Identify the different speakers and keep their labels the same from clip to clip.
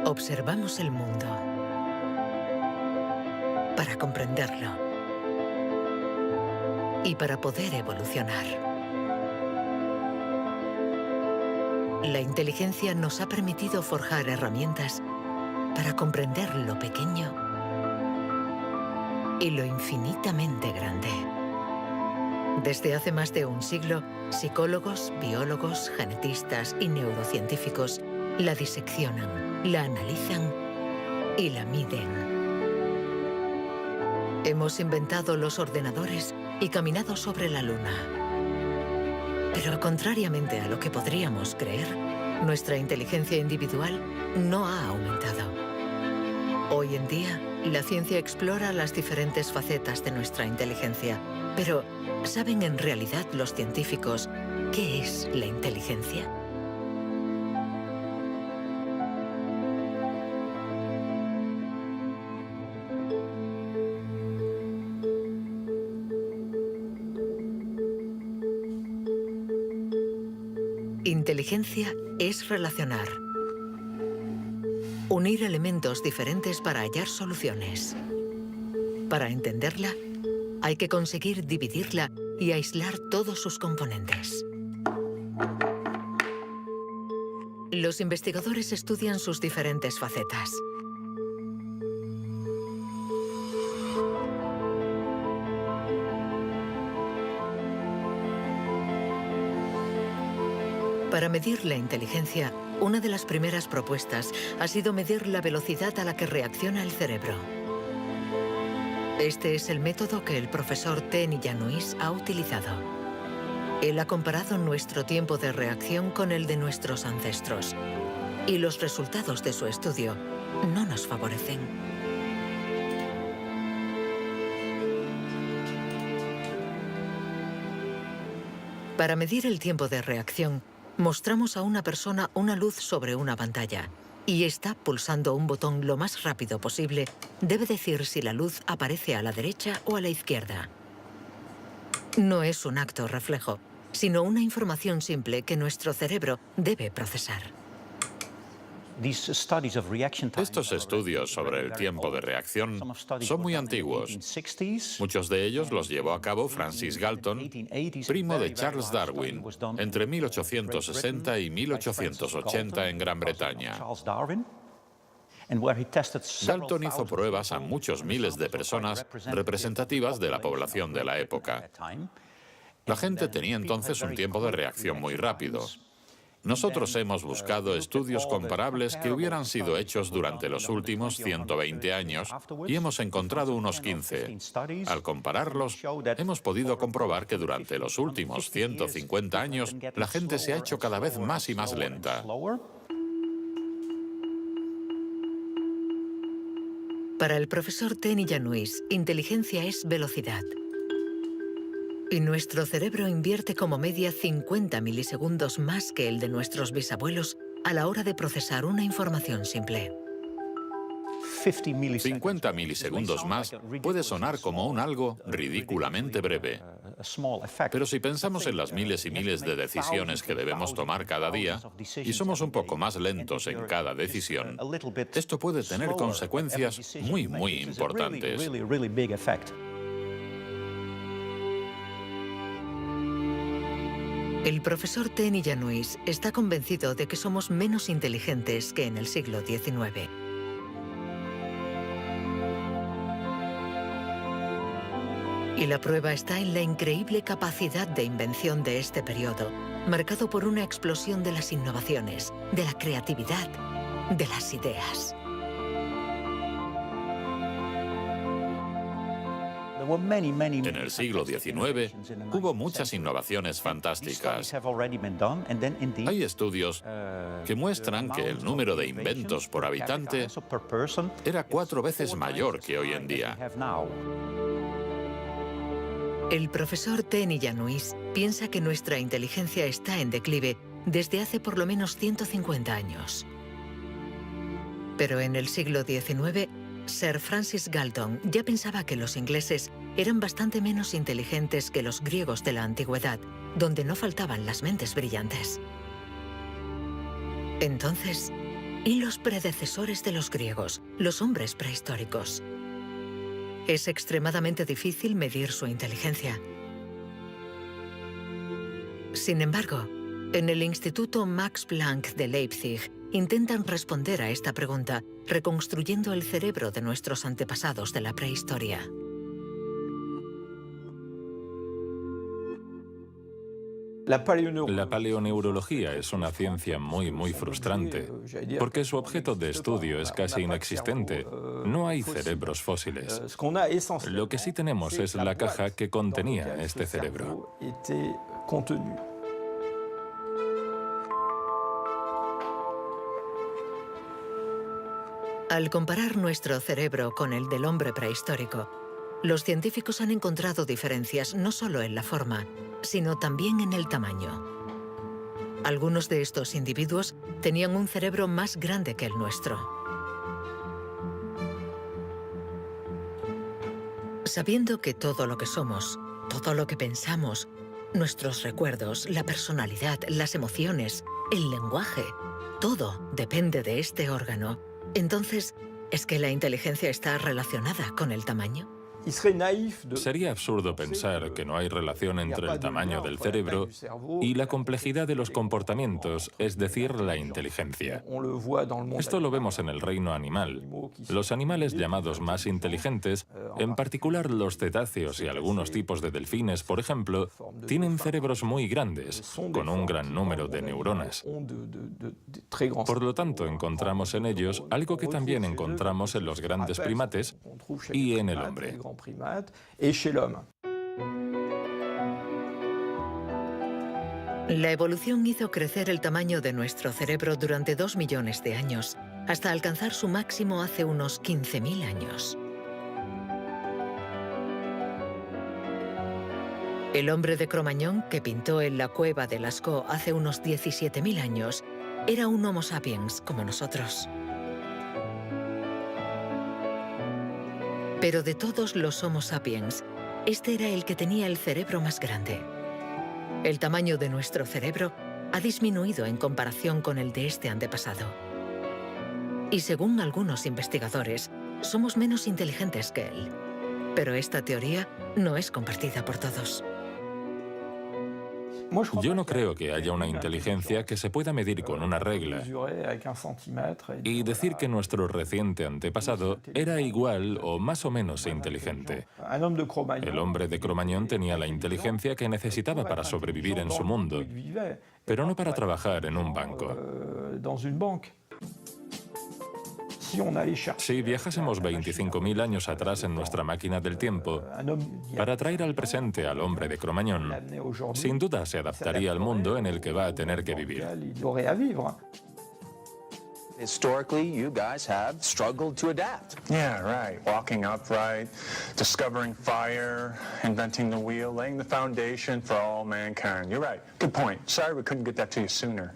Speaker 1: Observamos el mundo para comprenderlo y para poder evolucionar. La inteligencia nos ha permitido forjar herramientas para comprender lo pequeño y lo infinitamente grande. Desde hace más de un siglo, psicólogos, biólogos, genetistas y neurocientíficos la diseccionan, la analizan y la miden. Hemos inventado los ordenadores y caminado sobre la Luna. Pero contrariamente a lo que podríamos creer, nuestra inteligencia individual no ha aumentado. Hoy en día, la ciencia explora las diferentes facetas de nuestra inteligencia. Pero, ¿saben en realidad los científicos qué es la inteligencia? Inteligencia es relacionar. Unir elementos diferentes para hallar soluciones. Para entenderla, hay que conseguir dividirla y aislar todos sus componentes. Los investigadores estudian sus diferentes facetas. Para medir la inteligencia, una de las primeras propuestas ha sido medir la velocidad a la que reacciona el cerebro. Este es el método que el profesor Tenny Januis ha utilizado. Él ha comparado nuestro tiempo de reacción con el de nuestros ancestros. Y los resultados de su estudio no nos favorecen. Para medir el tiempo de reacción, mostramos a una persona una luz sobre una pantalla y está pulsando un botón lo más rápido posible. Debe decir si la luz aparece a la derecha o a la izquierda. No es un acto reflejo, sino una información simple que nuestro cerebro debe procesar.
Speaker 2: Estos estudios sobre el tiempo de reacción son muy antiguos. Muchos de ellos los llevó a cabo Francis Galton, primo de Charles Darwin, entre 1860 y 1880 en Gran Bretaña. Galton hizo pruebas a muchos miles de personas representativas de la población de la época. La gente tenía entonces un tiempo de reacción muy rápido. Nosotros hemos buscado estudios comparables que hubieran sido hechos durante los últimos 120 años y hemos encontrado unos 15. Al compararlos, hemos podido comprobar que durante los últimos 150 años la gente se ha hecho cada vez más y más lenta.
Speaker 1: Para el profesor Tenny Januis, inteligencia es velocidad. Y nuestro cerebro invierte como media 50 milisegundos más que el de nuestros bisabuelos a la hora de procesar una información simple.
Speaker 2: 50 milisegundos más puede sonar como un algo ridículamente breve. Pero si pensamos en las miles y miles de decisiones que debemos tomar cada día, y somos un poco más lentos en cada decisión, esto puede tener consecuencias muy, muy importantes.
Speaker 1: El profesor Tenny Januis está convencido de que somos menos inteligentes que en el siglo XIX. Y la prueba está en la increíble capacidad de invención de este periodo, marcado por una explosión de las innovaciones, de la creatividad, de las ideas.
Speaker 2: En el siglo XIX hubo muchas innovaciones fantásticas. Hay estudios que muestran que el número de inventos por habitante era 4 veces mayor que hoy en día.
Speaker 1: El profesor Tenny Januis piensa que nuestra inteligencia está en declive desde hace por lo menos 150 años. Pero en el siglo XIX, Sir Francis Galton ya pensaba que los ingleses eran bastante menos inteligentes que los griegos de la antigüedad, donde no faltaban las mentes brillantes. Entonces, y los predecesores de los griegos, los hombres prehistóricos. Es extremadamente difícil medir su inteligencia. Sin embargo, en el Instituto Max Planck de Leipzig intentan responder a esta pregunta reconstruyendo el cerebro de nuestros antepasados de la prehistoria.
Speaker 3: La paleoneurología es una ciencia muy frustrante, porque su objeto de estudio es casi inexistente. No hay cerebros fósiles. Lo que sí tenemos es la caja que contenía este cerebro.
Speaker 1: Al comparar nuestro cerebro con el del hombre prehistórico, los científicos han encontrado diferencias no solo en la forma, sino también en el tamaño. Algunos de estos individuos tenían un cerebro más grande que el nuestro. Sabiendo que todo lo que somos, todo lo que pensamos, nuestros recuerdos, la personalidad, las emociones, el lenguaje, todo depende de este órgano, entonces, ¿es que la inteligencia está relacionada con el tamaño?
Speaker 3: Sería absurdo pensar que no hay relación entre el tamaño del cerebro y la complejidad de los comportamientos, es decir, la inteligencia. Esto lo vemos en el reino animal. Los animales llamados más inteligentes, en particular los cetáceos y algunos tipos de delfines, por ejemplo, tienen cerebros muy grandes, con un gran número de neuronas. Por lo tanto, encontramos en ellos algo que también encontramos en los grandes primates y en el hombre.
Speaker 1: La evolución hizo crecer el tamaño de nuestro cerebro durante 2 millones de años, hasta alcanzar su máximo hace unos 15.000 años. El hombre de Cro-Magnon, que pintó en la cueva de Lascaux hace unos 17.000 años, era un Homo sapiens como nosotros. Pero de todos los Homo sapiens, este era el que tenía el cerebro más grande. El tamaño de nuestro cerebro ha disminuido en comparación con el de este antepasado. Y según algunos investigadores, somos menos inteligentes que él. Pero esta teoría no es compartida por todos.
Speaker 3: Yo no creo que haya una inteligencia que se pueda medir con una regla y decir que nuestro reciente antepasado era igual o más o menos inteligente. El hombre de Cro-Magnon tenía la inteligencia que necesitaba para sobrevivir en su mundo, pero no para trabajar en un banco. Si viajásemos 25.000 años atrás en nuestra máquina del tiempo, para traer al presente al hombre de Cro-Magnon, sin duda se adaptaría al mundo en el que va a tener que vivir.
Speaker 4: Historically, you guys have struggled to adapt.
Speaker 5: Yeah, right. Walking upright, discovering fire, inventing the wheel, laying the foundation for all mankind. You're right. Good point. Sorry we couldn't get that to you sooner.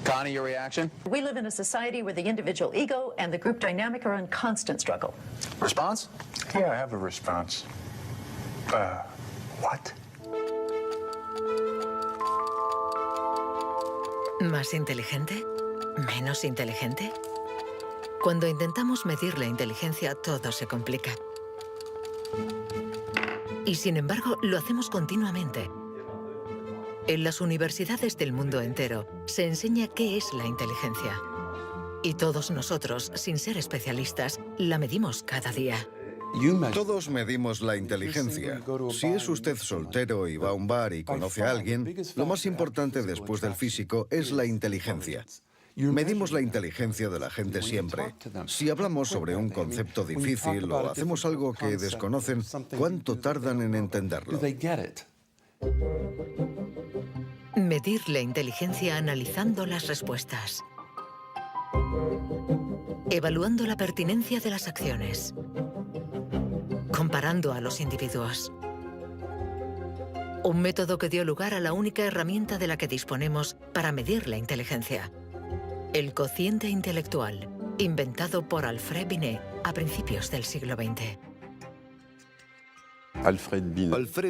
Speaker 4: Connie, your reaction?
Speaker 6: We live in a society where the individual ego and the group dynamic are in constant struggle.
Speaker 4: Response?
Speaker 5: Yeah, I have a response. What?
Speaker 1: ¿Más inteligente? ¿Menos inteligente? Cuando intentamos medir la inteligencia, todo se complica. Y sin embargo, lo hacemos continuamente. En las universidades del mundo entero se enseña qué es la inteligencia. Y todos nosotros, sin ser especialistas, la medimos cada día.
Speaker 7: Todos medimos la inteligencia. Si es usted soltero y va a un bar y conoce a alguien, lo más importante después del físico es la inteligencia. Medimos la inteligencia de la gente siempre. Si hablamos sobre un concepto difícil o hacemos algo que desconocen, ¿cuánto tardan en entenderlo?
Speaker 1: Medir la inteligencia analizando las respuestas. Evaluando la pertinencia de las acciones. Comparando a los individuos. Un método que dio lugar a la única herramienta de la que disponemos para medir la inteligencia. El cociente intelectual, inventado por Alfred Binet a principios del siglo XX.
Speaker 8: Alfred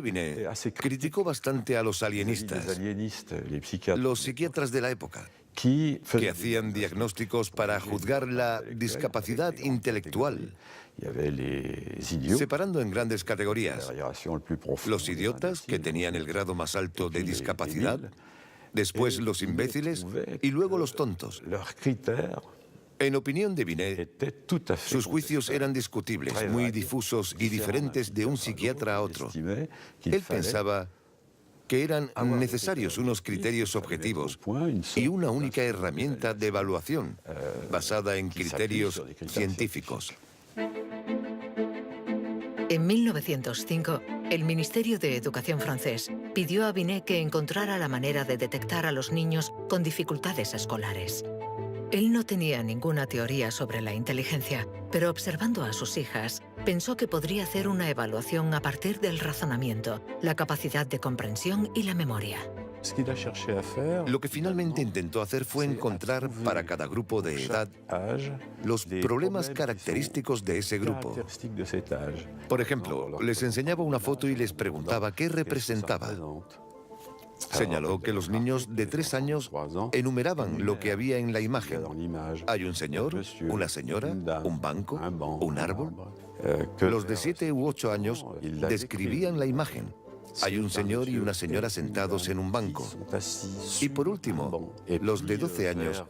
Speaker 8: Binet criticó bastante a los alienistas, los psiquiatras de la época. que hacían diagnósticos para juzgar la discapacidad intelectual, separando en grandes categorías: los idiotas, que tenían el grado más alto de discapacidad, después los imbéciles y luego los tontos. En opinión de Binet, sus juicios eran discutibles, muy difusos y diferentes de un psiquiatra a otro. Él pensaba que eran necesarios unos criterios objetivos y una única herramienta de evaluación basada en criterios científicos.
Speaker 1: En 1905, el Ministerio de Educación francés pidió a Binet que encontrara la manera de detectar a los niños con dificultades escolares. Él no tenía ninguna teoría sobre la inteligencia, pero observando a sus hijas, pensó que podría hacer una evaluación a partir del razonamiento, la capacidad de comprensión y la memoria.
Speaker 8: Lo que finalmente intentó hacer fue encontrar para cada grupo de edad los problemas característicos de ese grupo. Por ejemplo, les enseñaba una foto y les preguntaba qué representaba. Señaló que los niños de 3 años enumeraban lo que había en la imagen. Hay un señor, una señora, un banco, un árbol. Los de 7 u 8 años describían la imagen. Hay un señor y una señora sentados en un banco. Y por último, los de 12 años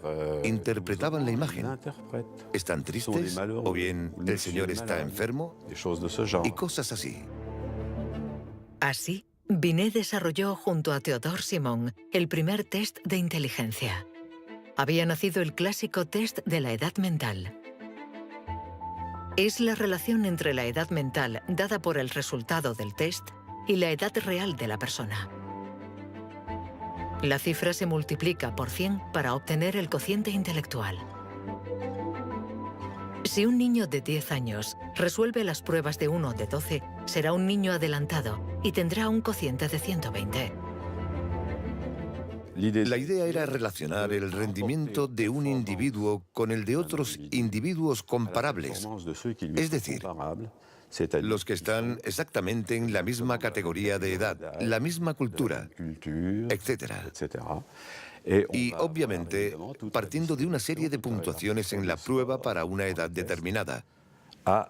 Speaker 8: interpretaban la imagen. ¿Están tristes? ¿O bien el señor está enfermo? Y cosas así.
Speaker 1: Así, Binet desarrolló junto a Théodore Simon el primer test de inteligencia. Había nacido el clásico test de la edad mental. Es la relación entre la edad mental dada por el resultado del test y la edad real de la persona. La cifra se multiplica por 100 para obtener el cociente intelectual. Si un niño de 10 años resuelve las pruebas de uno de 12, será un niño adelantado y tendrá un cociente de 120.
Speaker 8: La idea era relacionar el rendimiento de un individuo con el de otros individuos comparables, es decir, los que están exactamente en la misma categoría de edad, la misma cultura, etc. Y, obviamente, partiendo de una serie de puntuaciones en la prueba para una edad determinada.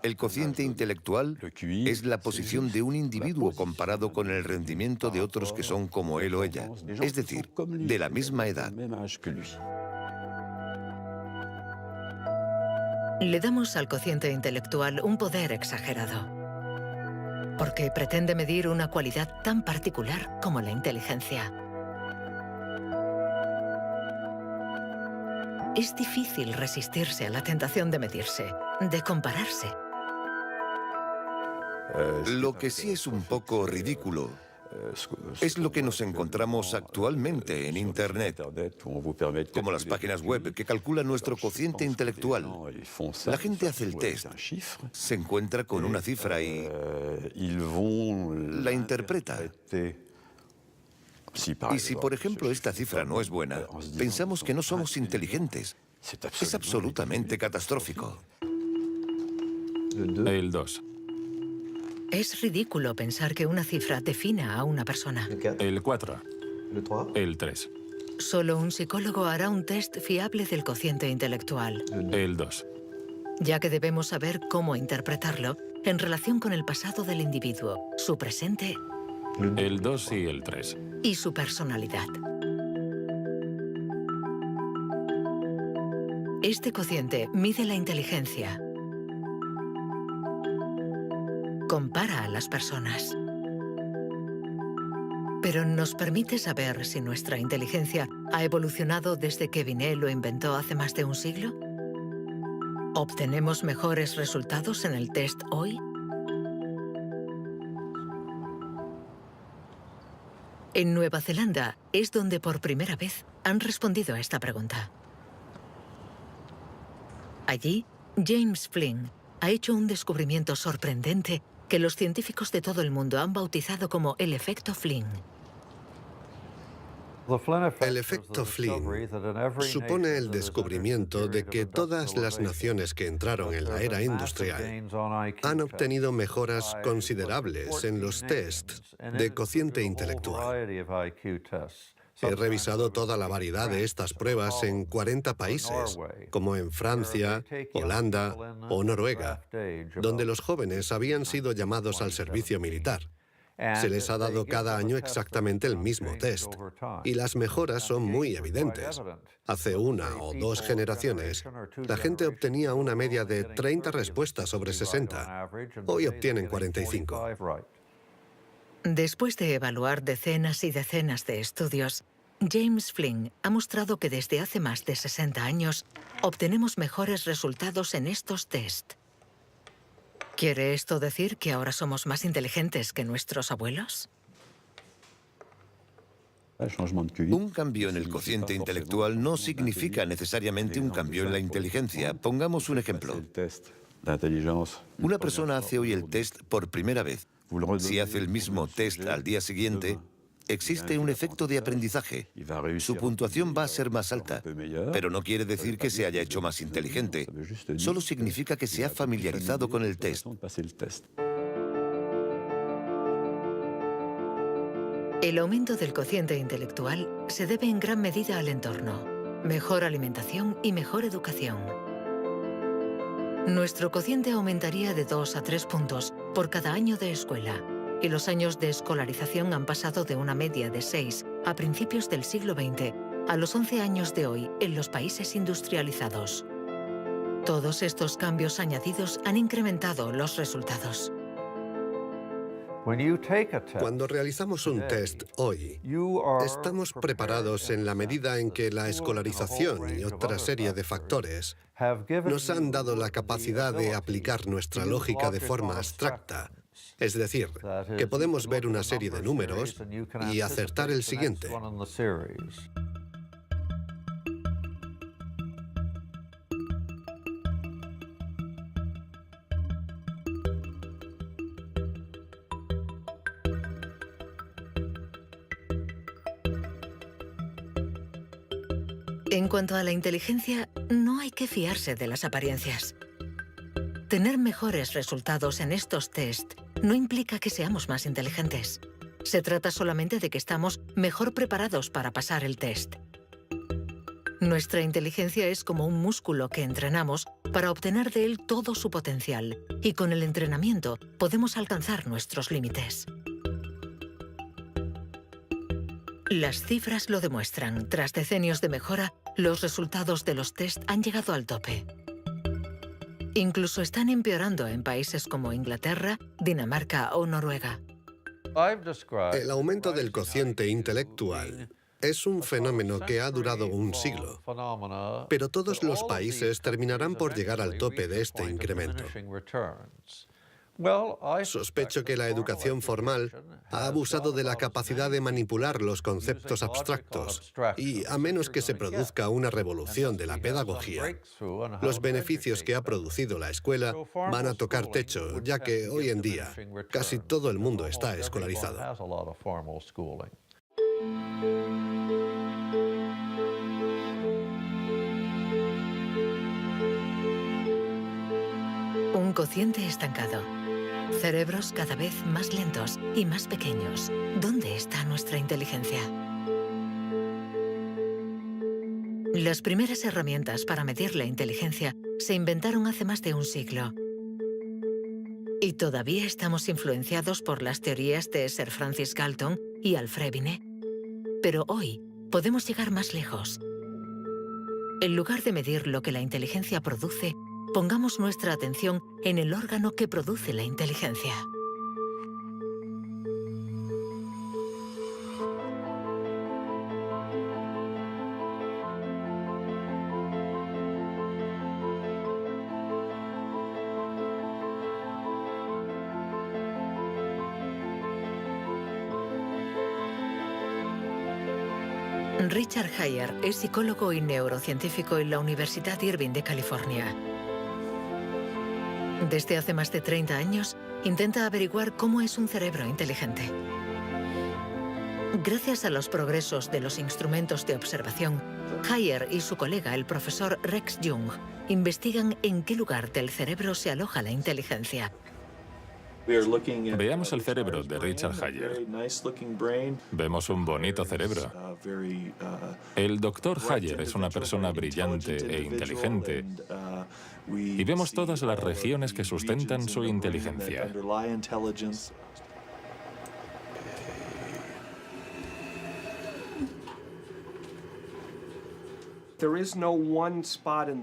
Speaker 8: El cociente intelectual es la posición de un individuo comparado con el rendimiento de otros que son como él o ella, es decir, de la misma edad.
Speaker 1: Le damos al cociente intelectual un poder exagerado, porque pretende medir una cualidad tan particular como la inteligencia. Es difícil resistirse a la tentación de medirse, de compararse.
Speaker 8: Lo que sí es un poco ridículo es lo que nos encontramos actualmente en Internet, como las páginas web que calculan nuestro cociente intelectual. La gente hace el test, se encuentra con una cifra y la interpreta. Y si, por ejemplo, esta cifra no es buena, pensamos que no somos inteligentes. Es absolutamente catastrófico.
Speaker 3: El 2.
Speaker 1: Es ridículo pensar que una cifra defina a una persona.
Speaker 3: El 4. El 3.
Speaker 1: Solo un psicólogo hará un test fiable del cociente intelectual.
Speaker 3: El 2.
Speaker 1: Ya que debemos saber cómo interpretarlo en relación con el pasado del individuo, su presente
Speaker 3: El 2 y el 3.
Speaker 1: y su personalidad. Este cociente mide la inteligencia. Compara a las personas. Pero ¿nos permite saber si nuestra inteligencia ha evolucionado desde que Binet lo inventó hace más de un siglo? ¿Obtenemos mejores resultados en el test hoy? En Nueva Zelanda es donde por primera vez han respondido a esta pregunta. Allí, James Flynn ha hecho un descubrimiento sorprendente que los científicos de todo el mundo han bautizado como el efecto Flynn.
Speaker 9: El efecto Flynn supone el descubrimiento de que todas las naciones que entraron en la era industrial han obtenido mejoras considerables en los tests de cociente intelectual. He revisado toda la variedad de estas pruebas en 40 países, como en Francia, Holanda o Noruega, donde los jóvenes habían sido llamados al servicio militar. Se les ha dado cada año exactamente el mismo test, y las mejoras son muy evidentes. Hace 1 o 2 generaciones, la gente obtenía una media de 30 respuestas sobre 60. Hoy obtienen 45.
Speaker 1: Después de evaluar decenas y decenas de estudios, James Flynn ha mostrado que desde hace más de 60 años obtenemos mejores resultados en estos test. ¿Quiere esto decir que ahora somos más inteligentes que nuestros abuelos?
Speaker 8: Un cambio en el cociente intelectual no significa necesariamente un cambio en la inteligencia. Pongamos un ejemplo. Una persona hace hoy el test por primera vez. Si hace el mismo test al día siguiente, existe un efecto de aprendizaje. Su puntuación va a ser más alta, pero no quiere decir que se haya hecho más inteligente. Solo significa que se ha familiarizado con el test.
Speaker 1: El aumento del cociente intelectual se debe en gran medida al entorno, mejor alimentación y mejor educación. Nuestro cociente aumentaría de 2 a 3 puntos por cada año de escuela, y los años de escolarización han pasado de una media de 6 a principios del siglo XX a los 11 años de hoy en los países industrializados. Todos estos cambios añadidos han incrementado los resultados.
Speaker 9: Cuando realizamos un test hoy, estamos preparados en la medida en que la escolarización y otra serie de factores nos han dado la capacidad de aplicar nuestra lógica de forma abstracta. Es decir, que podemos ver una serie de números y acertar el siguiente.
Speaker 1: En cuanto a la inteligencia, no hay que fiarse de las apariencias. Tener mejores resultados en estos test no implica que seamos más inteligentes. Se trata solamente de que estamos mejor preparados para pasar el test. Nuestra inteligencia es como un músculo que entrenamos para obtener de él todo su potencial, y con el entrenamiento podemos alcanzar nuestros límites. Las cifras lo demuestran. Tras decenios de mejora, los resultados de los test han llegado al tope. Incluso están empeorando en países como Inglaterra, Dinamarca o Noruega.
Speaker 9: El aumento del cociente intelectual es un fenómeno que ha durado un siglo, pero todos los países terminarán por llegar al tope de este incremento. Sospecho que la educación formal ha abusado de la capacidad de manipular los conceptos abstractos y, a menos que se produzca una revolución de la pedagogía, los beneficios que ha producido la escuela van a tocar techo, ya que hoy en día casi todo el mundo está escolarizado.
Speaker 1: Un cociente estancado. Cerebros cada vez más lentos y más pequeños. ¿Dónde está nuestra inteligencia? Las primeras herramientas para medir la inteligencia se inventaron hace más de un siglo. Y todavía estamos influenciados por las teorías de Sir Francis Galton y Alfred Binet. Pero hoy podemos llegar más lejos. En lugar de medir lo que la inteligencia produce, pongamos nuestra atención en el órgano que produce la inteligencia. Richard Heyer es psicólogo y neurocientífico en la Universidad Irvine de California. Desde hace más de 30 años, intenta averiguar cómo es un cerebro inteligente. Gracias a los progresos de los instrumentos de observación, Heyer y su colega, el profesor Rex Jung, investigan en qué lugar del cerebro se aloja la inteligencia.
Speaker 3: Veamos el cerebro de Richard Hayer. Vemos un bonito cerebro. El doctor Hayer es una persona brillante e inteligente y vemos todas las regiones que sustentan su inteligencia.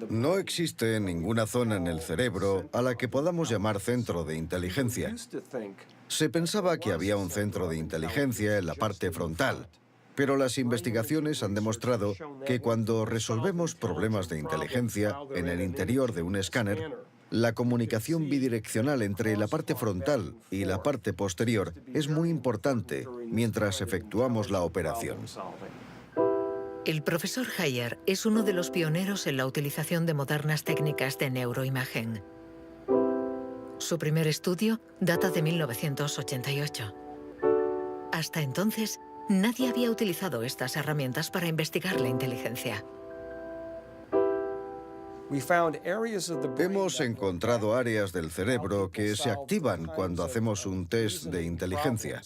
Speaker 7: No existe ninguna zona en el cerebro a la que podamos llamar centro de inteligencia. Se pensaba que había un centro de inteligencia en la parte frontal, pero las investigaciones han demostrado que cuando resolvemos problemas de inteligencia en el interior de un escáner, la comunicación bidireccional entre la parte frontal y la parte posterior es muy importante mientras efectuamos la operación.
Speaker 1: El profesor Hayer es uno de los pioneros en la utilización de modernas técnicas de neuroimagen. Su primer estudio data de 1988. Hasta entonces, nadie había utilizado estas herramientas para investigar la inteligencia.
Speaker 7: Hemos encontrado áreas del cerebro que se activan cuando hacemos un test de inteligencia.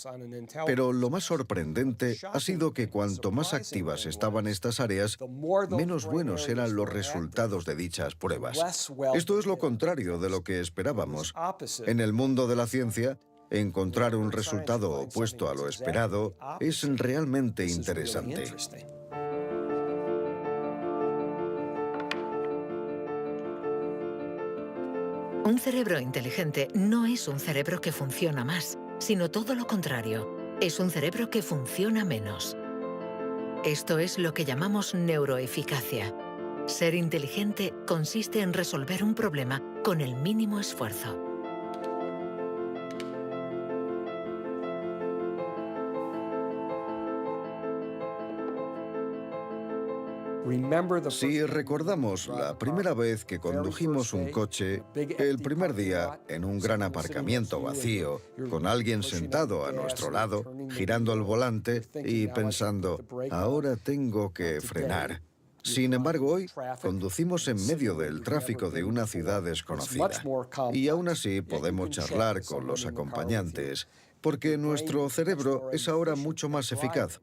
Speaker 7: Pero lo más sorprendente ha sido que cuanto más activas estaban estas áreas, menos buenos eran los resultados de dichas pruebas. Esto es lo contrario de lo que esperábamos. En el mundo de la ciencia, encontrar un resultado opuesto a lo esperado es realmente interesante.
Speaker 1: Un cerebro inteligente no es un cerebro que funciona más, sino todo lo contrario. Es un cerebro que funciona menos. Esto es lo que llamamos neuroeficacia. Ser inteligente consiste en resolver un problema con el mínimo esfuerzo.
Speaker 7: Si recordamos la primera vez que condujimos un coche, el primer día, en un gran aparcamiento vacío, con alguien sentado a nuestro lado, girando el volante y pensando, ahora tengo que frenar. Sin embargo, hoy conducimos en medio del tráfico de una ciudad desconocida y aún así podemos charlar con los acompañantes, porque nuestro cerebro es ahora mucho más eficaz.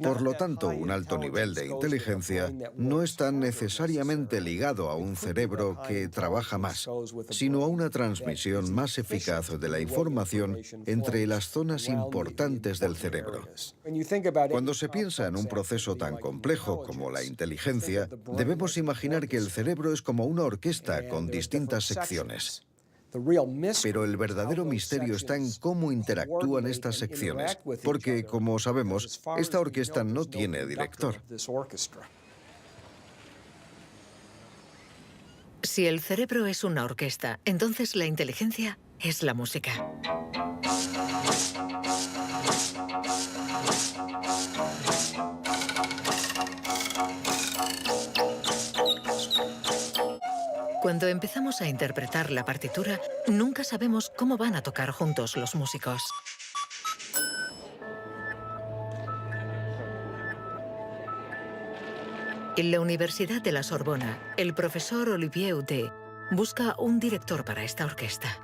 Speaker 7: Por lo tanto, un alto nivel de inteligencia no está necesariamente ligado a un cerebro que trabaja más, sino a una transmisión más eficaz de la información entre las zonas importantes del cerebro. Cuando se piensa en un proceso tan complejo como la inteligencia, debemos imaginar que el cerebro es como una orquesta con distintas secciones. Pero el verdadero misterio está en cómo interactúan estas secciones, porque, como sabemos, esta orquesta no tiene director.
Speaker 1: Si el cerebro es una orquesta, entonces la inteligencia es la música. Cuando empezamos a interpretar la partitura, nunca sabemos cómo van a tocar juntos los músicos. En la Universidad de la Sorbona, el profesor Olivier Houdet busca un director para esta orquesta.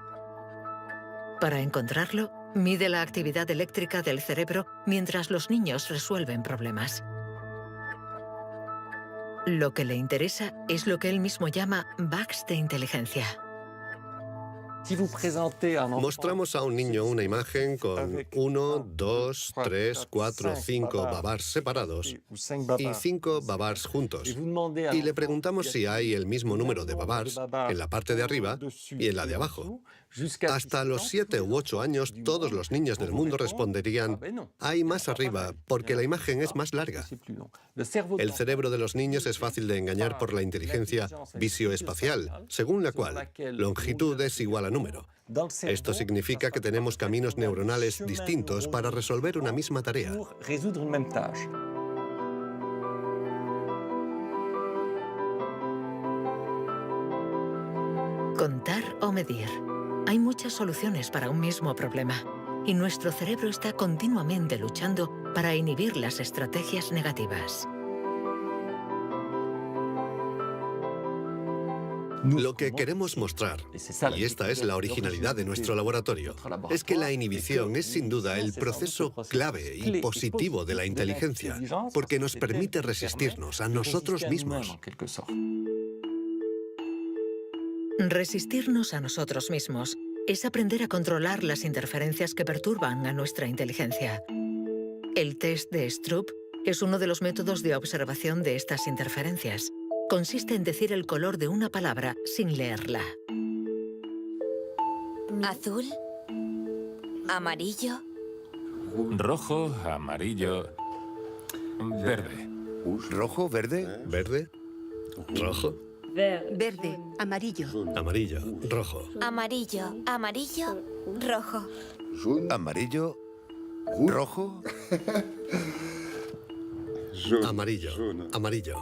Speaker 1: Para encontrarlo, mide la actividad eléctrica del cerebro mientras los niños resuelven problemas. Lo que le interesa es lo que él mismo llama bugs de inteligencia.
Speaker 9: Mostramos a un niño una imagen con 1, 2, 3, 4, 5 babars separados y 5 babars juntos. Y le preguntamos si hay el mismo número de babars en la parte de arriba y en la de abajo. Hasta los 7 u 8 años, todos los niños del mundo responderían, hay más arriba, porque la imagen es más larga. El cerebro de los niños es fácil de engañar por la inteligencia visioespacial, según la cual longitud es igual a número. Esto significa que tenemos caminos neuronales distintos para resolver una misma tarea.
Speaker 1: Contar o medir. Hay muchas soluciones para un mismo problema, y nuestro cerebro está continuamente luchando para inhibir las estrategias negativas.
Speaker 9: Lo que queremos mostrar, y esta es la originalidad de nuestro laboratorio, es que la inhibición es sin duda el proceso clave y positivo de la inteligencia, porque nos permite resistirnos a nosotros mismos.
Speaker 1: Resistirnos a nosotros mismos es aprender a controlar las interferencias que perturban a nuestra inteligencia. El test de Stroop es uno de los métodos de observación de estas interferencias. Consiste en decir el color de una palabra sin leerla.
Speaker 10: Azul, amarillo,
Speaker 3: rojo, amarillo, verde.
Speaker 8: ¿Rojo, verde?
Speaker 9: ¿Verde? ¿Rojo?
Speaker 11: Verde, amarillo.
Speaker 9: Amarillo, rojo.
Speaker 10: amarillo, amarillo, rojo.
Speaker 8: ¿Amarillo? ¿Rojo?
Speaker 9: Amarillo, amarillo.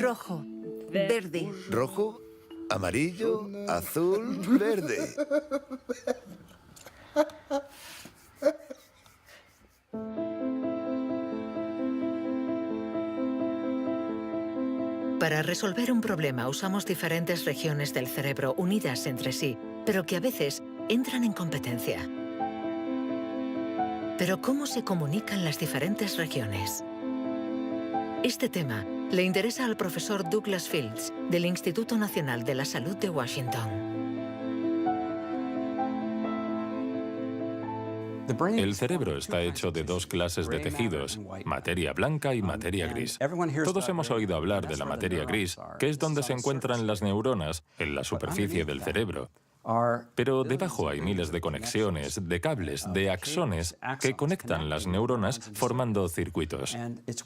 Speaker 11: Rojo, verde.
Speaker 8: ¿Rojo? ¿Amarillo? ¿Azul? ¿Verde?
Speaker 1: Para resolver un problema usamos diferentes regiones del cerebro unidas entre sí, pero que a veces entran en competencia. Pero ¿cómo se comunican las diferentes regiones? Este tema le interesa al profesor Douglas Fields, del Instituto Nacional de la Salud de Washington.
Speaker 3: El cerebro está hecho de dos clases de tejidos, materia blanca y materia gris. Todos hemos oído hablar de la materia gris, que es donde se encuentran las neuronas, en la superficie del cerebro. Pero debajo hay miles de conexiones, de cables, de axones que conectan las neuronas formando circuitos.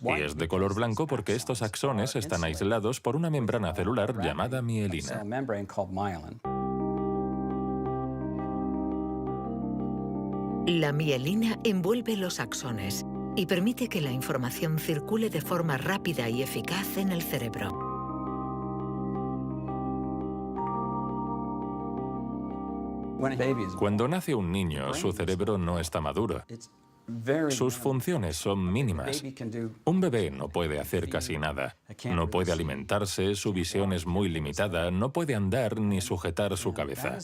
Speaker 3: Y es de color blanco porque estos axones están aislados por una membrana celular llamada mielina.
Speaker 1: La mielina envuelve los axones y permite que la información circule de forma rápida y eficaz en el cerebro.
Speaker 3: Cuando nace un niño, su cerebro no está maduro. Sus funciones son mínimas. Un bebé no puede hacer casi nada. No puede alimentarse, su visión es muy limitada, no puede andar ni sujetar su cabeza.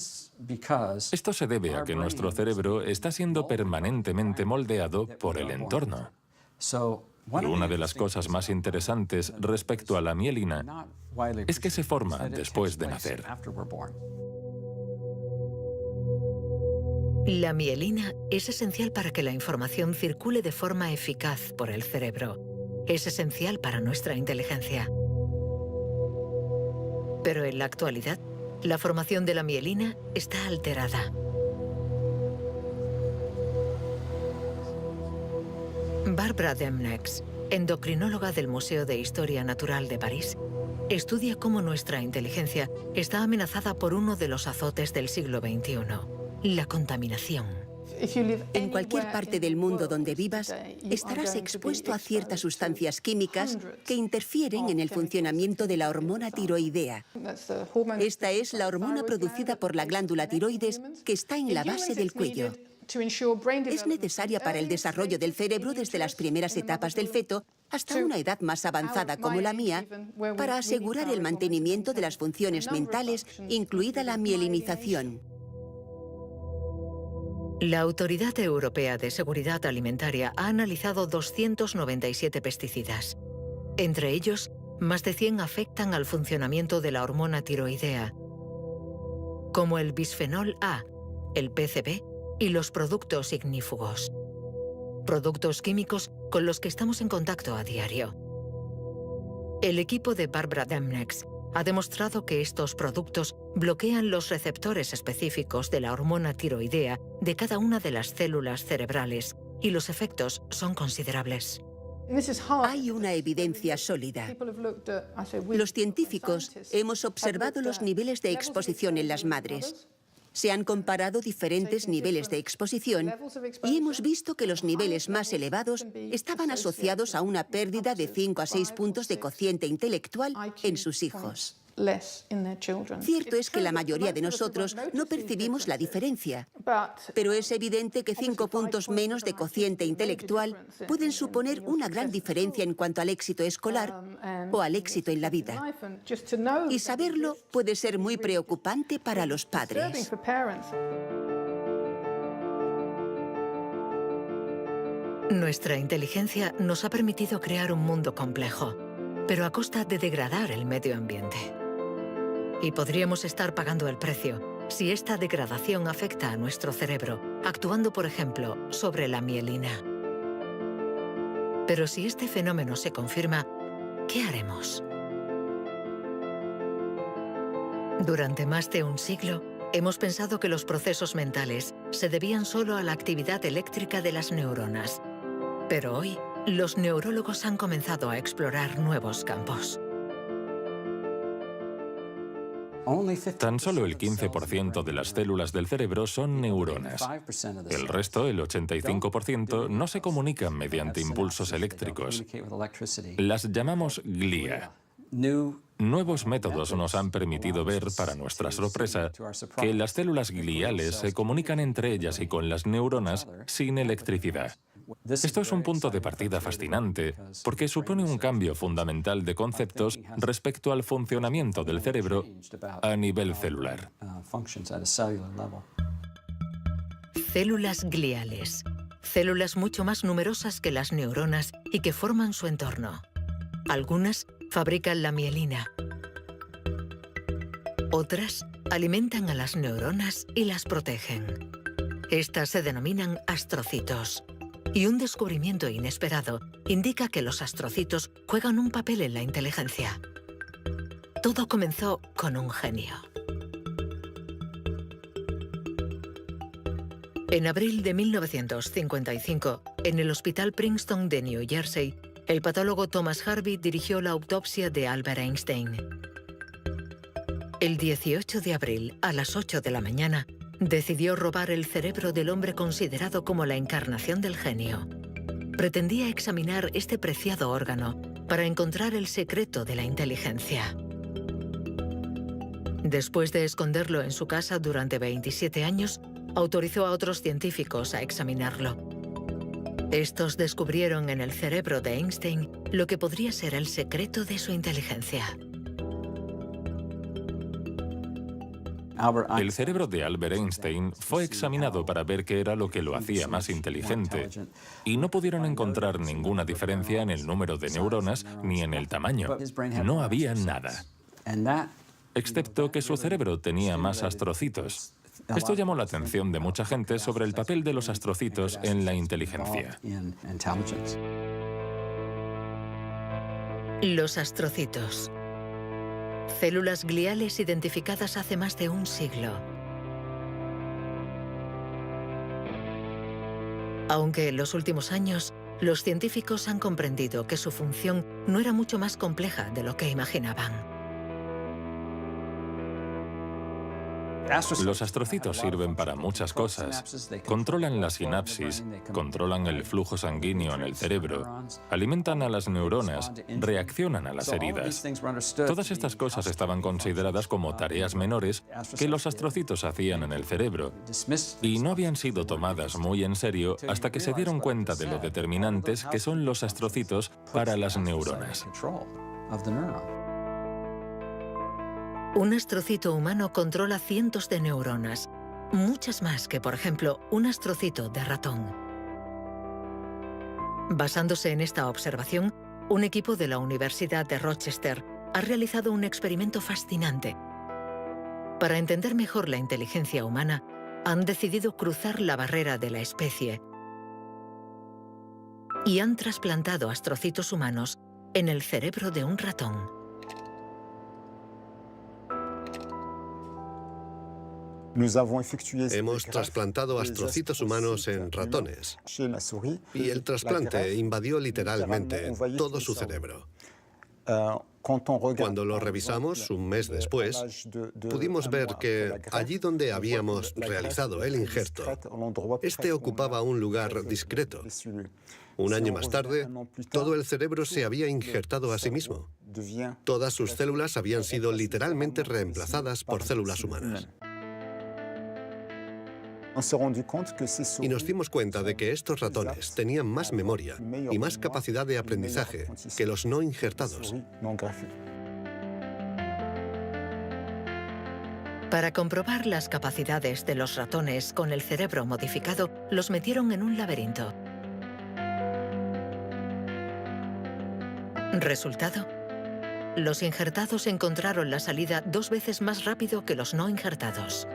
Speaker 3: Esto se debe a que nuestro cerebro está siendo permanentemente moldeado por el entorno. Y una de las cosas más interesantes respecto a la mielina es que se forma después de nacer.
Speaker 1: La mielina es esencial para que la información circule de forma eficaz por el cerebro. Es esencial para nuestra inteligencia. Pero en la actualidad, la formación de la mielina está alterada. Barbara Demnex, endocrinóloga del Museo de Historia Natural de París, estudia cómo nuestra inteligencia está amenazada por uno de los azotes del siglo XXI. La contaminación.
Speaker 11: En cualquier parte del mundo donde vivas, estarás expuesto a ciertas sustancias químicas que interfieren en el funcionamiento de la hormona tiroidea. Esta es la hormona producida por la glándula tiroides que está en la base del cuello. Es necesaria para el desarrollo del cerebro desde las primeras etapas del feto hasta una edad más avanzada como la mía, para asegurar el mantenimiento de las funciones mentales, incluida la mielinización.
Speaker 1: La Autoridad Europea de Seguridad Alimentaria ha analizado 297 pesticidas. Entre ellos, más de 100 afectan al funcionamiento de la hormona tiroidea, como el bisfenol A, el PCB y los productos ignífugos. Productos químicos con los que estamos en contacto a diario. El equipo de Barbara Demnex ha demostrado que estos productos bloquean los receptores específicos de la hormona tiroidea de cada una de las células cerebrales y los efectos son considerables.
Speaker 11: Hay una evidencia sólida. Los científicos hemos observado los niveles de exposición en las madres. Se han comparado diferentes niveles de exposición y hemos visto que los niveles más elevados estaban asociados a una pérdida de 5 a 6 puntos de cociente intelectual en sus hijos. Cierto es que la mayoría de nosotros no percibimos la diferencia, pero es evidente que 5 puntos menos de cociente intelectual pueden suponer una gran diferencia en cuanto al éxito escolar o al éxito en la vida. Y saberlo puede ser muy preocupante para los padres.
Speaker 1: Nuestra inteligencia nos ha permitido crear un mundo complejo, pero a costa de degradar el medio ambiente. Y podríamos estar pagando el precio si esta degradación afecta a nuestro cerebro, actuando, por ejemplo, sobre la mielina. Pero si este fenómeno se confirma, ¿qué haremos? Durante más de un siglo, hemos pensado que los procesos mentales se debían solo a la actividad eléctrica de las neuronas. Pero hoy, los neurólogos han comenzado a explorar nuevos campos.
Speaker 3: Tan solo el 15% de las células del cerebro son neuronas. El resto, el 85%, no se comunican mediante impulsos eléctricos. Las llamamos glía. Nuevos métodos nos han permitido ver, para nuestra sorpresa, que las células gliales se comunican entre ellas y con las neuronas sin electricidad. Esto es un punto de partida fascinante, porque supone un cambio fundamental de conceptos respecto al funcionamiento del cerebro a nivel celular.
Speaker 1: Células gliales. Células mucho más numerosas que las neuronas y que forman su entorno. Algunas fabrican la mielina. Otras alimentan a las neuronas y las protegen. Estas se denominan astrocitos. Y un descubrimiento inesperado indica que los astrocitos juegan un papel en la inteligencia. Todo comenzó con un genio. En abril de 1955, en el Hospital Princeton de New Jersey, el patólogo Thomas Harvey dirigió la autopsia de Albert Einstein. El 18 de abril, a las 8 de la mañana, decidió robar el cerebro del hombre considerado como la encarnación del genio. Pretendía examinar este preciado órgano para encontrar el secreto de la inteligencia. Después de esconderlo en su casa durante 27 años, autorizó a otros científicos a examinarlo. Estos descubrieron en el cerebro de Einstein lo que podría ser el secreto de su inteligencia.
Speaker 3: El cerebro de Albert Einstein fue examinado para ver qué era lo que lo hacía más inteligente, y no pudieron encontrar ninguna diferencia en el número de neuronas ni en el tamaño. No había nada, excepto que su cerebro tenía más astrocitos. Esto llamó la atención de mucha gente sobre el papel de los astrocitos en la inteligencia.
Speaker 1: Los astrocitos. Células gliales identificadas hace más de un siglo. Aunque en los últimos años, los científicos han comprendido que su función no era mucho más compleja de lo que imaginaban.
Speaker 3: Los astrocitos sirven para muchas cosas. Controlan la sinapsis, controlan el flujo sanguíneo en el cerebro, alimentan a las neuronas, reaccionan a las heridas. Todas estas cosas estaban consideradas como tareas menores que los astrocitos hacían en el cerebro, y no habían sido tomadas muy en serio hasta que se dieron cuenta de lo determinantes que son los astrocitos para las neuronas.
Speaker 1: Un astrocito humano controla cientos de neuronas, muchas más que, por ejemplo, un astrocito de ratón. Basándose en esta observación, un equipo de la Universidad de Rochester ha realizado un experimento fascinante. Para entender mejor la inteligencia humana, han decidido cruzar la barrera de la especie y han trasplantado astrocitos humanos en el cerebro de un ratón.
Speaker 9: Hemos trasplantado astrocitos humanos en ratones y el trasplante invadió literalmente todo su cerebro. Cuando lo revisamos un mes después, pudimos ver que allí donde habíamos realizado el injerto, este ocupaba un lugar discreto. Un año más tarde, todo el cerebro se había injertado a sí mismo. Todas sus células habían sido literalmente reemplazadas por células humanas. Y nos dimos cuenta de que estos ratones tenían más memoria y más capacidad de aprendizaje que los no injertados.
Speaker 1: Para comprobar las capacidades de los ratones con el cerebro modificado, los metieron en un laberinto. Resultado: los injertados encontraron la salida 2 veces más rápido que los no injertados.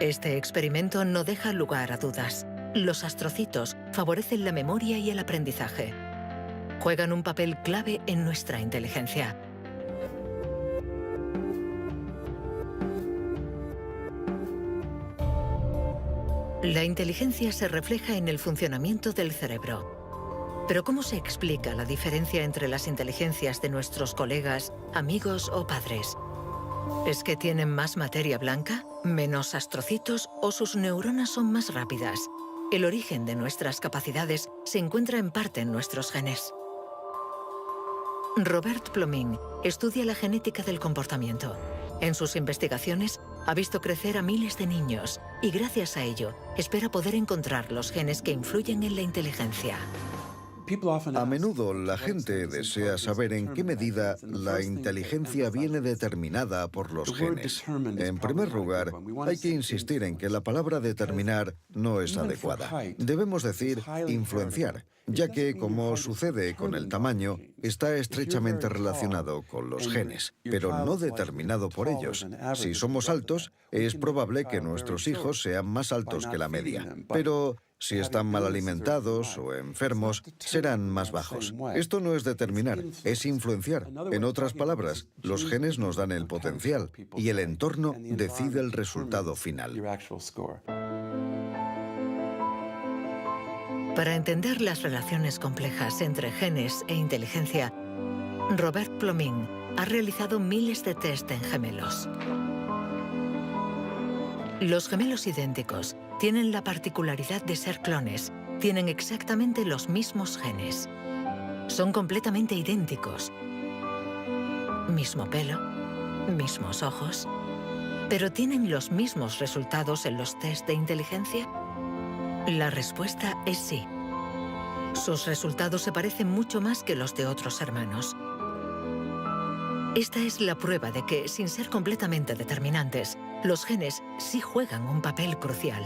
Speaker 1: Este experimento no deja lugar a dudas. Los astrocitos favorecen la memoria y el aprendizaje. Juegan un papel clave en nuestra inteligencia. La inteligencia se refleja en el funcionamiento del cerebro. Pero ¿cómo se explica la diferencia entre las inteligencias de nuestros colegas, amigos o padres? ¿Es que tienen más materia blanca, menos astrocitos o sus neuronas son más rápidas? El origen de nuestras capacidades se encuentra en parte en nuestros genes. Robert Plomin estudia la genética del comportamiento. En sus investigaciones ha visto crecer a miles de niños y gracias a ello espera poder encontrar los genes que influyen en la inteligencia.
Speaker 7: A menudo la gente desea saber en qué medida la inteligencia viene determinada por los genes. En primer lugar, hay que insistir en que la palabra determinar no es adecuada. Debemos decir influenciar, ya que, como sucede con el tamaño, está estrechamente relacionado con los genes, pero no determinado por ellos. Si somos altos, es probable que nuestros hijos sean más altos que la media, pero si están mal alimentados o enfermos, serán más bajos. Esto no es determinar, es influenciar. En otras palabras, los genes nos dan el potencial y el entorno decide el resultado final.
Speaker 1: Para entender las relaciones complejas entre genes e inteligencia, Robert Plomin ha realizado miles de test en gemelos. Los gemelos idénticos tienen la particularidad de ser clones, tienen exactamente los mismos genes. Son completamente idénticos. Mismo pelo, mismos ojos. ¿Pero tienen los mismos resultados en los test de inteligencia? La respuesta es sí. Sus resultados se parecen mucho más que los de otros hermanos. Esta es la prueba de que, sin ser completamente determinantes, los genes sí juegan un papel crucial.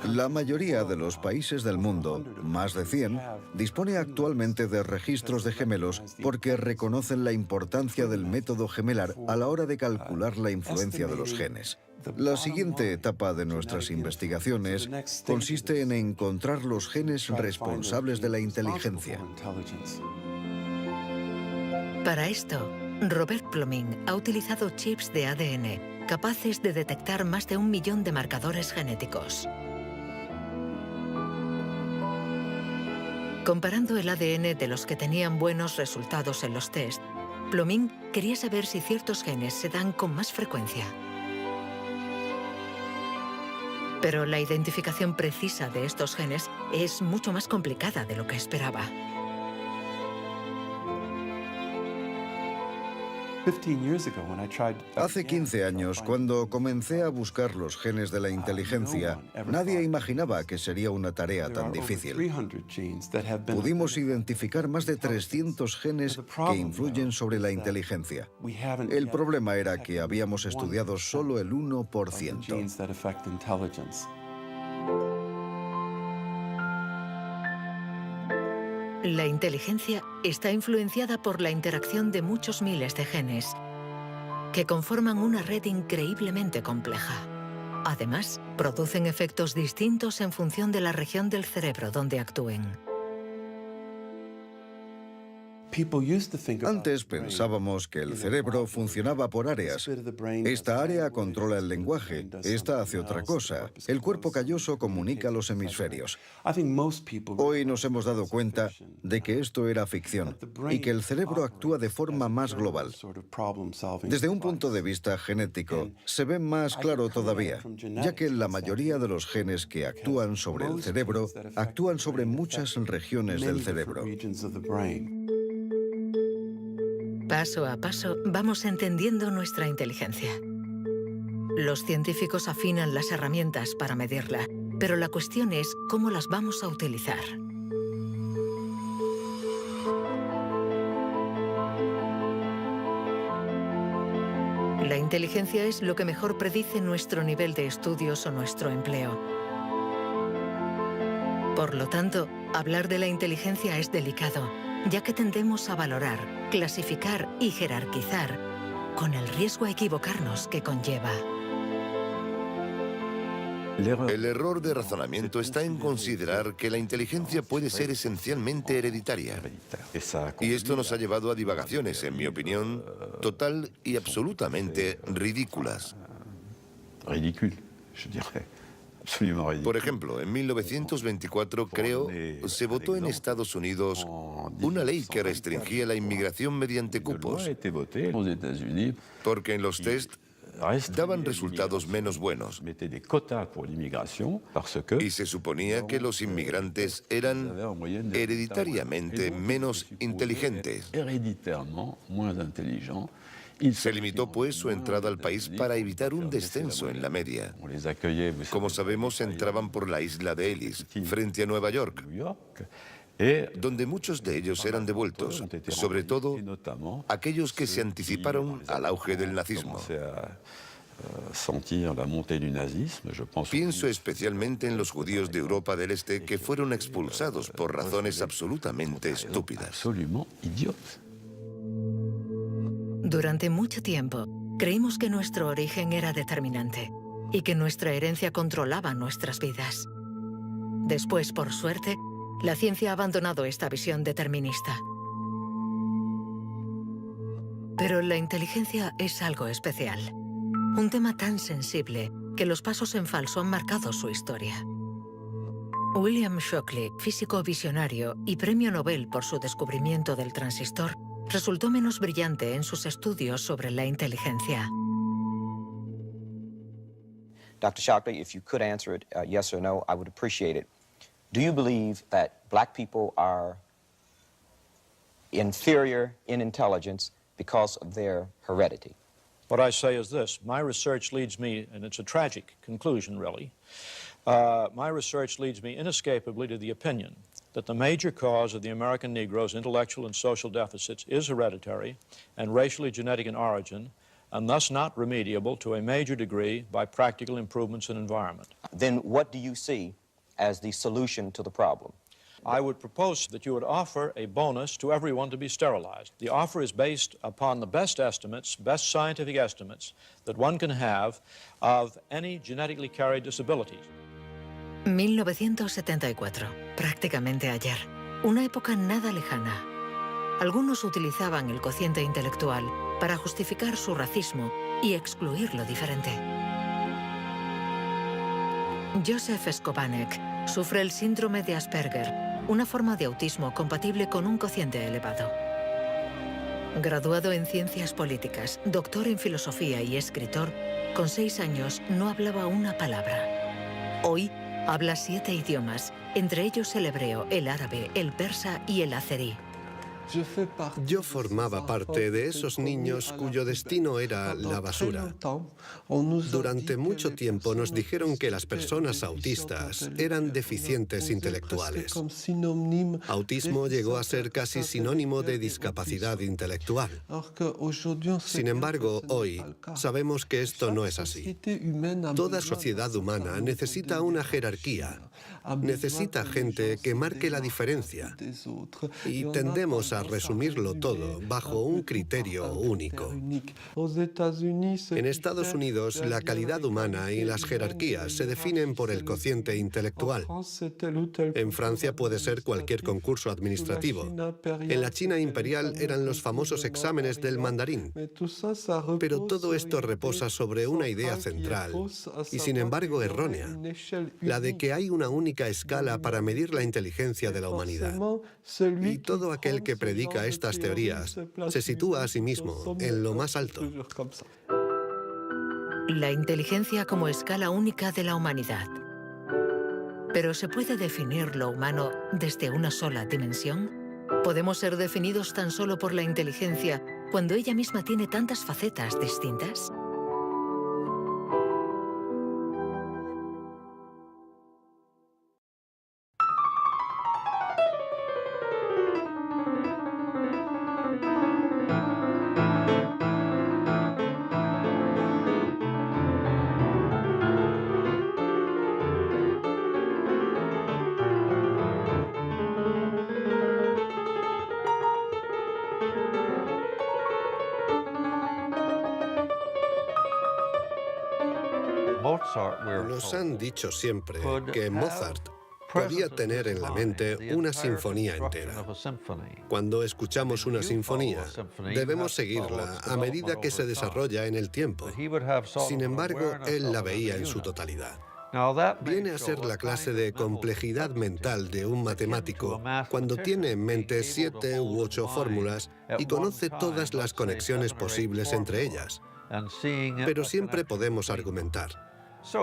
Speaker 7: La mayoría de los países del mundo, más de 100, dispone actualmente de registros de gemelos porque reconocen la importancia del método gemelar a la hora de calcular la influencia de los genes. La siguiente etapa de nuestras investigaciones consiste en encontrar los genes responsables de la inteligencia.
Speaker 1: Para esto, Robert Plomin ha utilizado chips de ADN capaces de detectar más de 1 millón de marcadores genéticos. Comparando el ADN de los que tenían buenos resultados en los test, Plomin quería saber si ciertos genes se dan con más frecuencia. Pero la identificación precisa de estos genes es mucho más complicada de lo que esperaba.
Speaker 7: Hace 15 años, cuando comencé a buscar los genes de la inteligencia, nadie imaginaba que sería una tarea tan difícil. Pudimos identificar más de 300 genes que influyen sobre la inteligencia. El problema era que habíamos estudiado solo el 1%.
Speaker 1: La inteligencia está influenciada por la interacción de muchos miles de genes que conforman una red increíblemente compleja. Además, producen efectos distintos en función de la región del cerebro donde actúen.
Speaker 7: Antes pensábamos que el cerebro funcionaba por áreas. Esta área controla el lenguaje, esta hace otra cosa. El cuerpo calloso comunica los hemisferios. Hoy nos hemos dado cuenta de que esto era ficción y que el cerebro actúa de forma más global. Desde un punto de vista genético, se ve más claro todavía, ya que la mayoría de los genes que actúan sobre el cerebro actúan sobre muchas regiones del cerebro.
Speaker 1: Paso a paso vamos entendiendo nuestra inteligencia. Los científicos afinan las herramientas para medirla, pero la cuestión es cómo las vamos a utilizar. La inteligencia es lo que mejor predice nuestro nivel de estudios o nuestro empleo. Por lo tanto, hablar de la inteligencia es delicado, ya que tendemos a valorar, clasificar y jerarquizar, con el riesgo a equivocarnos que conlleva.
Speaker 8: El error de razonamiento está en considerar que la inteligencia puede ser esencialmente hereditaria. Y esto nos ha llevado a divagaciones, en mi opinión, total y absolutamente ridículas. Por ejemplo, en 1924, creo, se votó en Estados Unidos una ley que restringía la inmigración mediante cupos, porque en los test daban resultados menos buenos. Y se suponía que los inmigrantes eran hereditariamente menos inteligentes. Se limitó, pues, su entrada al país para evitar un descenso en la media. Como sabemos, entraban por la isla de Ellis, frente a Nueva York, donde muchos de ellos eran devueltos, sobre todo aquellos que se anticiparon al auge del nazismo. Pienso especialmente en los judíos de Europa del Este que fueron expulsados por razones absolutamente estúpidas.
Speaker 1: Durante mucho tiempo, creímos que nuestro origen era determinante y que nuestra herencia controlaba nuestras vidas. Después, por suerte, la ciencia ha abandonado esta visión determinista. Pero la inteligencia es algo especial. Un tema tan sensible que los pasos en falso han marcado su historia. William Shockley, físico visionario y premio Nobel por su descubrimiento del transistor, resultó menos brillante en sus estudios sobre la inteligencia.
Speaker 12: Dr. Shockley, if you could answer it yes or no, I would appreciate it. Do you believe that black people are inferior in intelligence because of their heredity?
Speaker 13: What I say is this. My research leads me, and it's a tragic conclusion, really, my research leads me inescapably to the opinion that the major cause of the American Negro's intellectual and social deficits is hereditary and racially genetic in origin, and thus not remediable to a major degree by practical improvements in environment.
Speaker 12: Then what do you see as the solution to the problem?
Speaker 13: I would propose that you would offer a bonus to everyone to be sterilized. The offer is based upon the best estimates, best scientific estimates that one can have of any genetically carried disabilities.
Speaker 1: 1974, prácticamente ayer. Una época nada lejana. Algunos utilizaban el cociente intelectual para justificar su racismo y excluir lo diferente. Joseph Skobanek sufre el síndrome de Asperger, una forma de autismo compatible con un cociente elevado. Graduado en ciencias políticas, doctor en filosofía y escritor, con 6 años no hablaba una palabra. Hoy habla 7 idiomas, entre ellos el hebreo, el árabe, el persa y el azerí.
Speaker 9: Yo formaba parte de esos niños cuyo destino era la basura. Durante mucho tiempo nos dijeron que las personas autistas eran deficientes intelectuales. Autismo llegó a ser casi sinónimo de discapacidad intelectual. Sin embargo, hoy sabemos que esto no es así. Toda sociedad humana necesita una jerarquía. Necesita gente que marque la diferencia. Y tendemos a resumirlo todo bajo un criterio único. En Estados Unidos, la calidad humana y las jerarquías se definen por el cociente intelectual. En Francia puede ser cualquier concurso administrativo. En la China imperial eran los famosos exámenes del mandarín. Pero todo esto reposa sobre una idea central y, sin embargo, errónea, la de que hay una única escala para medir la inteligencia de la humanidad. Y todo aquel que predica estas teorías se sitúa a sí mismo en lo más alto.
Speaker 1: La inteligencia como escala única de la humanidad. ¿Pero se puede definir lo humano desde una sola dimensión? ¿Podemos ser definidos tan solo por la inteligencia cuando ella misma tiene tantas facetas distintas?
Speaker 9: Nos han dicho siempre que Mozart podía tener en la mente una sinfonía entera. Cuando escuchamos una sinfonía, debemos seguirla a medida que se desarrolla en el tiempo. Sin embargo, él la veía en su totalidad. Viene a ser la clase de complejidad mental de un matemático cuando tiene en mente 7 u 8 fórmulas y conoce todas las conexiones posibles entre ellas. Pero siempre podemos argumentar.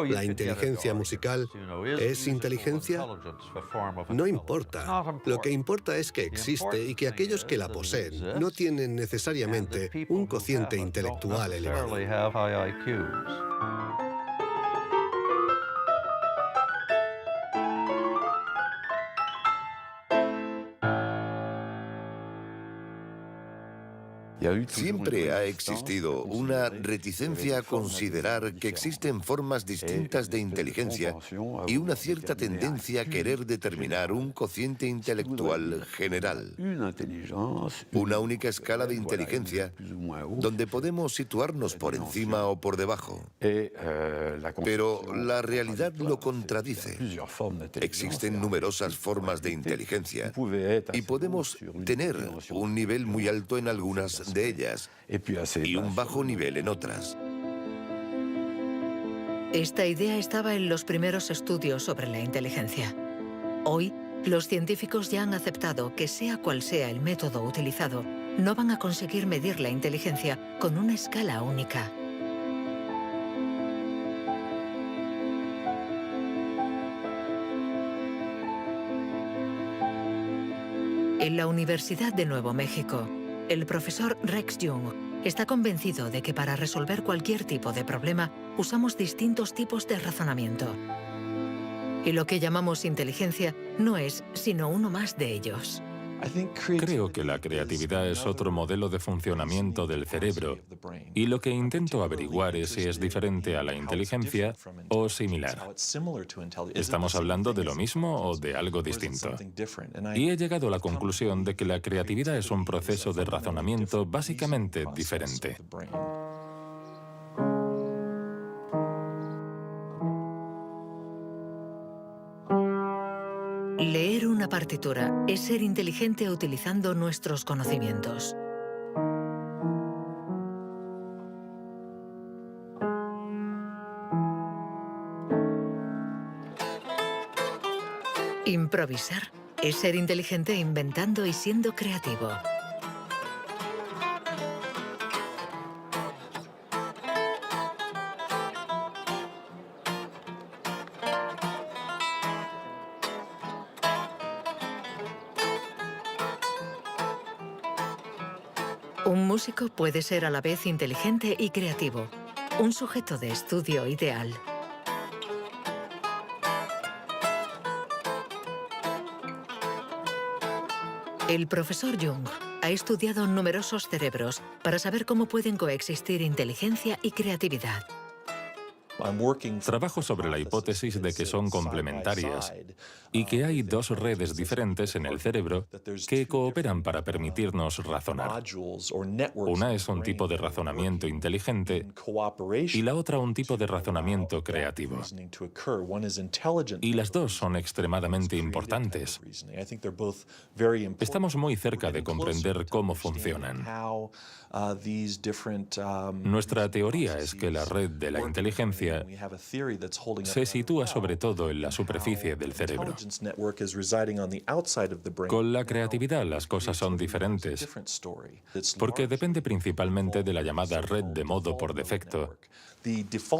Speaker 9: ¿La inteligencia musical es inteligencia? No importa. Lo que importa es que existe y que aquellos que la poseen no tienen necesariamente un cociente intelectual elevado.
Speaker 8: Siempre ha existido una reticencia a considerar que existen formas distintas de inteligencia y una cierta tendencia a querer determinar un cociente intelectual general. Una única escala de inteligencia donde podemos situarnos por encima o por debajo. Pero la realidad lo contradice. Existen numerosas formas de inteligencia y podemos tener un nivel muy alto en algunas de ellas y un bajo nivel en otras.
Speaker 1: Esta idea estaba en los primeros estudios sobre la inteligencia. Hoy, los científicos ya han aceptado que sea cual sea el método utilizado, no van a conseguir medir la inteligencia con una escala única. En la Universidad de Nuevo México, el profesor Rex Jung está convencido de que para resolver cualquier tipo de problema usamos distintos tipos de razonamiento. Y lo que llamamos inteligencia no es sino uno más de ellos.
Speaker 3: Creo que la creatividad es otro modelo de funcionamiento del cerebro y lo que intento averiguar es si es diferente a la inteligencia o similar. ¿Estamos hablando de lo mismo o de algo distinto? Y he llegado a la conclusión de que la creatividad es un proceso de razonamiento básicamente diferente.
Speaker 1: Leer una partitura es ser inteligente utilizando nuestros conocimientos. Improvisar es ser inteligente inventando y siendo creativo. Un músico puede ser a la vez inteligente y creativo, un sujeto de estudio ideal. El profesor Jung ha estudiado numerosos cerebros para saber cómo pueden coexistir inteligencia y creatividad.
Speaker 3: Trabajo sobre la hipótesis de que son complementarias y que hay dos redes diferentes en el cerebro que cooperan para permitirnos razonar. Una es un tipo de razonamiento inteligente y la otra un tipo de razonamiento creativo. Y las dos son extremadamente importantes. Estamos muy cerca de comprender cómo funcionan. Nuestra teoría es que la red de la inteligencia se sitúa sobre todo en la superficie del cerebro. Con la creatividad las cosas son diferentes, porque depende principalmente de la llamada red de modo por defecto,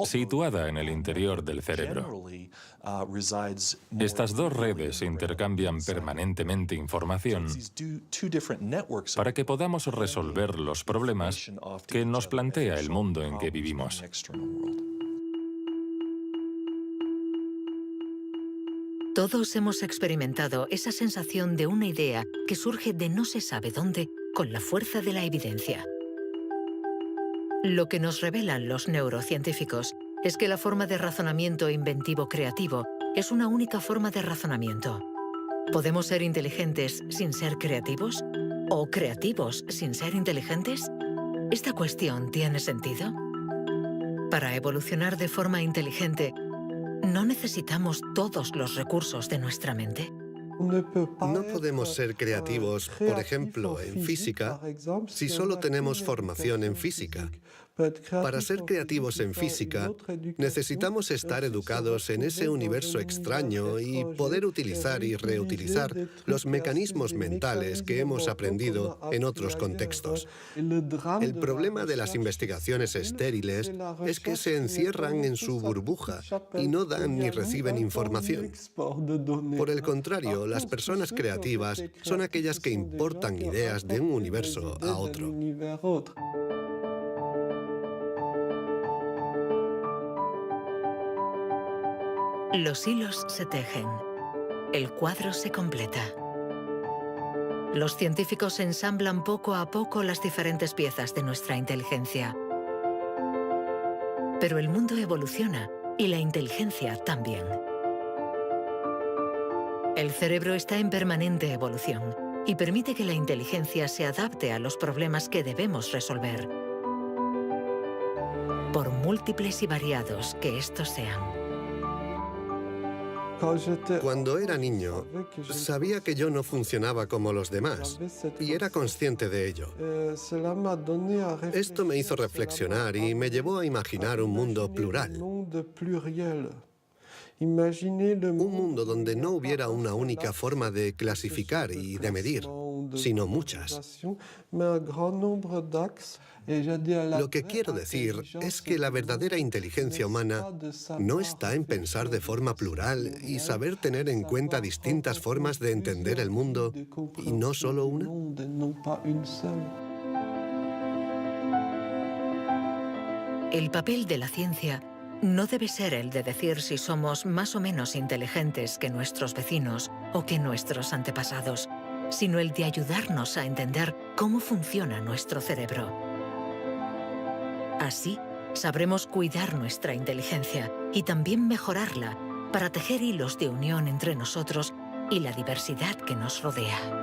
Speaker 3: situada en el interior del cerebro. Estas dos redes intercambian permanentemente información para que podamos resolver los problemas que nos plantea el mundo en que vivimos.
Speaker 1: Todos hemos experimentado esa sensación de una idea que surge de no se sabe dónde con la fuerza de la evidencia. Lo que nos revelan los neurocientíficos es que la forma de razonamiento inventivo creativo es una única forma de razonamiento. ¿Podemos ser inteligentes sin ser creativos? ¿O creativos sin ser inteligentes? ¿Esta cuestión tiene sentido? Para evolucionar de forma inteligente, ¿no necesitamos todos los recursos de nuestra mente?
Speaker 9: No podemos ser creativos, por ejemplo, en física, si solo tenemos formación en física. Para ser creativos en física, necesitamos estar educados en ese universo extraño y poder utilizar y reutilizar los mecanismos mentales que hemos aprendido en otros contextos. El problema de las investigaciones estériles es que se encierran en su burbuja y no dan ni reciben información. Por el contrario, las personas creativas son aquellas que importan ideas de un universo a otro.
Speaker 1: Los hilos se tejen. El cuadro se completa. Los científicos ensamblan poco a poco las diferentes piezas de nuestra inteligencia. Pero el mundo evoluciona y la inteligencia también. El cerebro está en permanente evolución y permite que la inteligencia se adapte a los problemas que debemos resolver, por múltiples y variados que estos sean.
Speaker 9: Cuando era niño, sabía que yo no funcionaba como los demás y era consciente de ello. Esto me hizo reflexionar y me llevó a imaginar un mundo plural. Un mundo donde no hubiera una única forma de clasificar y de medir, sino muchas. Lo que quiero decir es que la verdadera inteligencia humana no está en pensar de forma plural y saber tener en cuenta distintas formas de entender el mundo y no solo una.
Speaker 1: El papel de la ciencia no debe ser el de decir si somos más o menos inteligentes que nuestros vecinos o que nuestros antepasados, sino el de ayudarnos a entender cómo funciona nuestro cerebro. Así, sabremos cuidar nuestra inteligencia y también mejorarla para tejer hilos de unión entre nosotros y la diversidad que nos rodea.